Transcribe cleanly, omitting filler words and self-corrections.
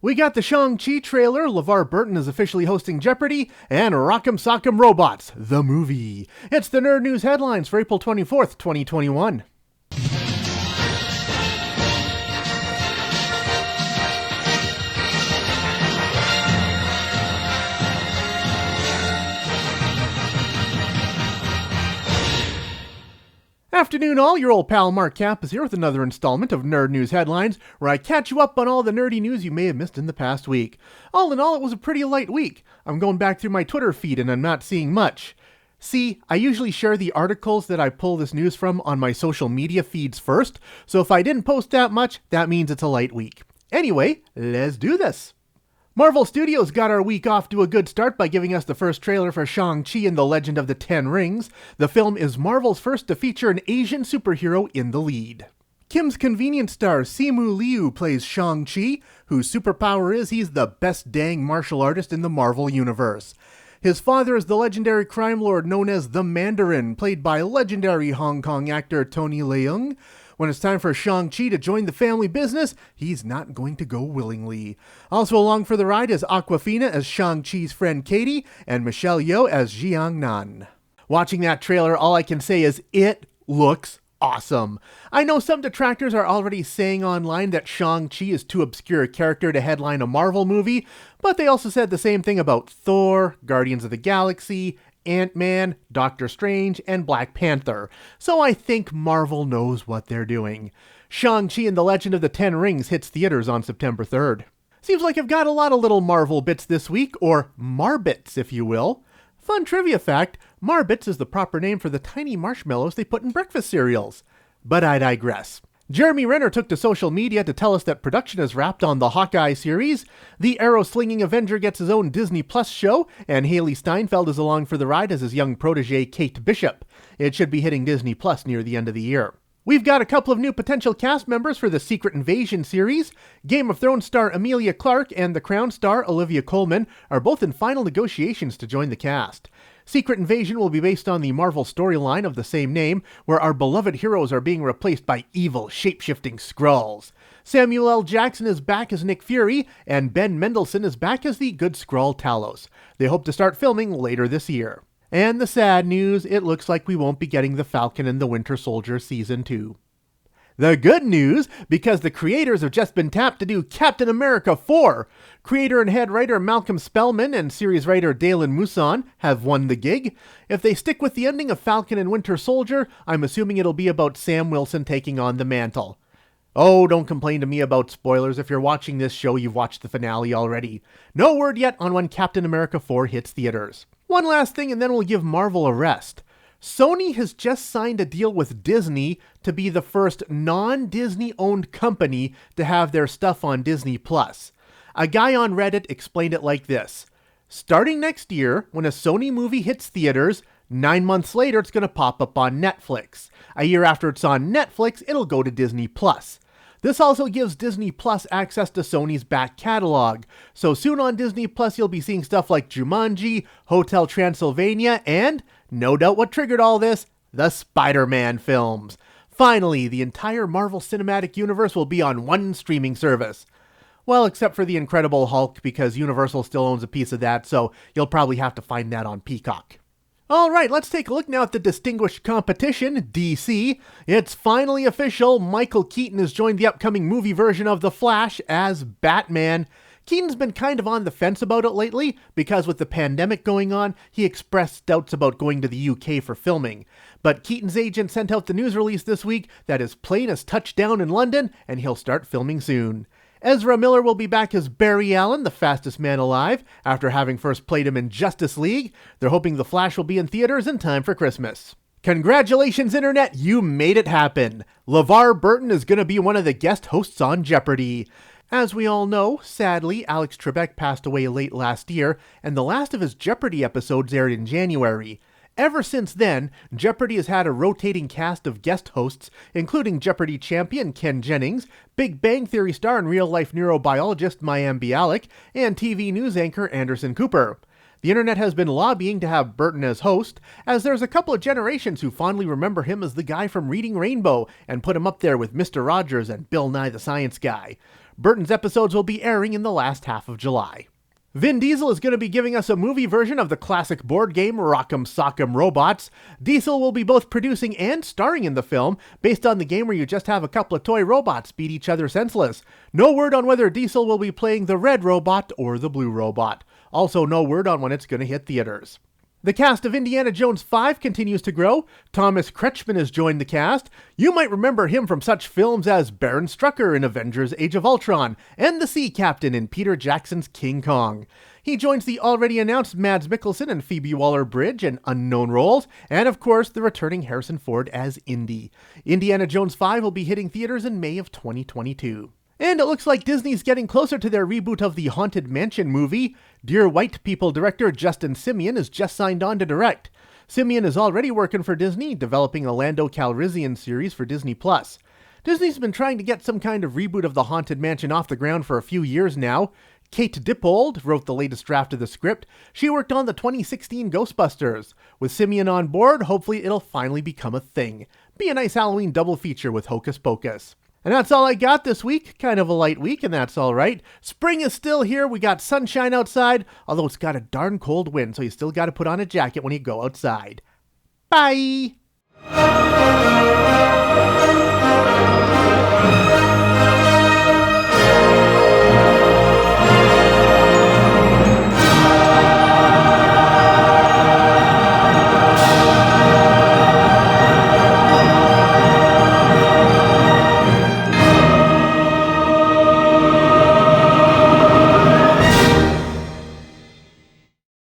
We got the Shang-Chi trailer, LeVar Burton is officially hosting Jeopardy, and Rockem Sockem Robots, the movie. It's the Nerd News headlines for April 24th, 2021. Afternoon all, your old pal Mark Cappis here with another installment of Nerd News Headlines, where I catch you up on all the nerdy news you may have missed in the past week. All in all, it was a pretty light week. I'm going back through my Twitter feed and I'm not seeing much. See, I usually share the articles that I pull this news from on my social media feeds first, so if I didn't post that much, that means it's a light week. Anyway, let's do this. Marvel Studios got our week off to a good start by giving us the first trailer for Shang-Chi and the Legend of the Ten Rings. The film is Marvel's first to feature an Asian superhero in the lead. Kim's Convenience star Simu Liu plays Shang-Chi, whose superpower is he's the best dang martial artist in the Marvel universe. His father is the legendary crime lord known as the Mandarin, played by legendary Hong Kong actor Tony Leung. When it's time for Shang-Chi to join the family business, he's not going to go willingly. Also along for the ride is Awkwafina as Shang-Chi's friend Katie, and Michelle Yeoh as Jiang Nan. Watching that trailer, all I can say is it looks awesome. I know some detractors are already saying online that Shang-Chi is too obscure a character to headline a Marvel movie, but they also said the same thing about Thor, Guardians of the Galaxy, Ant-Man, Doctor Strange, and Black Panther, so I think Marvel knows what they're doing. Shang-Chi and the Legend of the Ten Rings hits theaters on September 3rd. Seems like I've got a lot of little Marvel bits this week, or Marbits if you will. Fun trivia fact, Marbits is the proper name for the tiny marshmallows they put in breakfast cereals. But I digress. Jeremy Renner took to social media to tell us that production is wrapped on the Hawkeye series, the arrow-slinging Avenger gets his own Disney Plus show, and Haley Steinfeld is along for the ride as his young protege Kate Bishop. It should be hitting Disney Plus near the end of the year. We've got a couple of new potential cast members for the Secret Invasion series. Game of Thrones star Emilia Clarke and The Crown star Olivia Colman are both in final negotiations to join the cast. Secret Invasion will be based on the Marvel storyline of the same name, where our beloved heroes are being replaced by evil, shape-shifting Skrulls. Samuel L. Jackson is back as Nick Fury, and Ben Mendelsohn is back as the good Skrull Talos. They hope to start filming later this year. And the sad news, it looks like we won't be getting the Falcon and the Winter Soldier Season 2. The good news, because the creators have just been tapped to do Captain America 4. Creator and head writer Malcolm Spellman and series writer Dalen Mousson have won the gig. If they stick with the ending of Falcon and Winter Soldier, I'm assuming it'll be about Sam Wilson taking on the mantle. Oh, don't complain to me about spoilers. If you're watching this show, you've watched the finale already. No word yet on when Captain America 4 hits theaters. One last thing and then we'll give Marvel a rest. Sony has just signed a deal with Disney to be the first non-Disney owned company to have their stuff on Disney Plus. A guy on Reddit explained it like this. Starting next year, when a Sony movie hits theaters, 9 months later it's going to pop up on Netflix. A year after it's on Netflix, it'll go to Disney Plus. This also gives Disney Plus access to Sony's back catalog. So soon on Disney Plus you'll be seeing stuff like Jumanji, Hotel Transylvania, and, no doubt what triggered all this, the Spider-Man films. Finally, the entire Marvel Cinematic Universe will be on one streaming service. Well, except for the Incredible Hulk, because Universal still owns a piece of that, so you'll probably have to find that on Peacock. Alright, let's take a look now at the distinguished competition, DC. It's finally official, Michael Keaton has joined the upcoming movie version of The Flash as Batman. Keaton's been kind of on the fence about it lately, because with the pandemic going on, he expressed doubts about going to the UK for filming. But Keaton's agent sent out the news release this week that his plane has touched down in London, and he'll start filming soon. Ezra Miller will be back as Barry Allen, the fastest man alive, after having first played him in Justice League. They're hoping The Flash will be in theaters in time for Christmas. Congratulations, Internet, you made it happen! LeVar Burton is going to be one of the guest hosts on Jeopardy! As we all know, sadly, Alex Trebek passed away late last year, and the last of his Jeopardy episodes aired in January. Ever since then, Jeopardy has had a rotating cast of guest hosts, including Jeopardy champion Ken Jennings, Big Bang Theory star and real-life neurobiologist Mayim Bialik, and TV news anchor Anderson Cooper. The internet has been lobbying to have Burton as host, as there's a couple of generations who fondly remember him as the guy from Reading Rainbow and put him up there with Mr. Rogers and Bill Nye the Science Guy. Burton's episodes will be airing in the last half of July. Vin Diesel is going to be giving us a movie version of the classic board game Rockem Sockem Robots. Diesel will be both producing and starring in the film, based on the game where you just have a couple of toy robots beat each other senseless. No word on whether Diesel will be playing the red robot or the blue robot. Also no word on when it's going to hit theaters. The cast of Indiana Jones 5 continues to grow. Thomas Kretschmann has joined the cast. You might remember him from such films as Baron Strucker in Avengers Age of Ultron and the Sea Captain in Peter Jackson's King Kong. He joins the already announced Mads Mikkelsen and Phoebe Waller-Bridge in unknown roles, and of course the returning Harrison Ford as Indy. Indiana Jones 5 will be hitting theaters in May of 2022. And it looks like Disney's getting closer to their reboot of the Haunted Mansion movie. Dear White People director Justin Simien has just signed on to direct. Simien is already working for Disney, developing a Lando Calrissian series for Disney+. Disney's been trying to get some kind of reboot of the Haunted Mansion off the ground for a few years now. Kate Dippold wrote the latest draft of the script. She worked on the 2016 Ghostbusters. With Simien on board, hopefully it'll finally become a thing. Be a nice Halloween double feature with Hocus Pocus. And that's all I got this week. Kind of a light week, and that's all right. Spring is still here. We got sunshine outside, although it's got a darn cold wind, so you still got to put on a jacket when you go outside. Bye!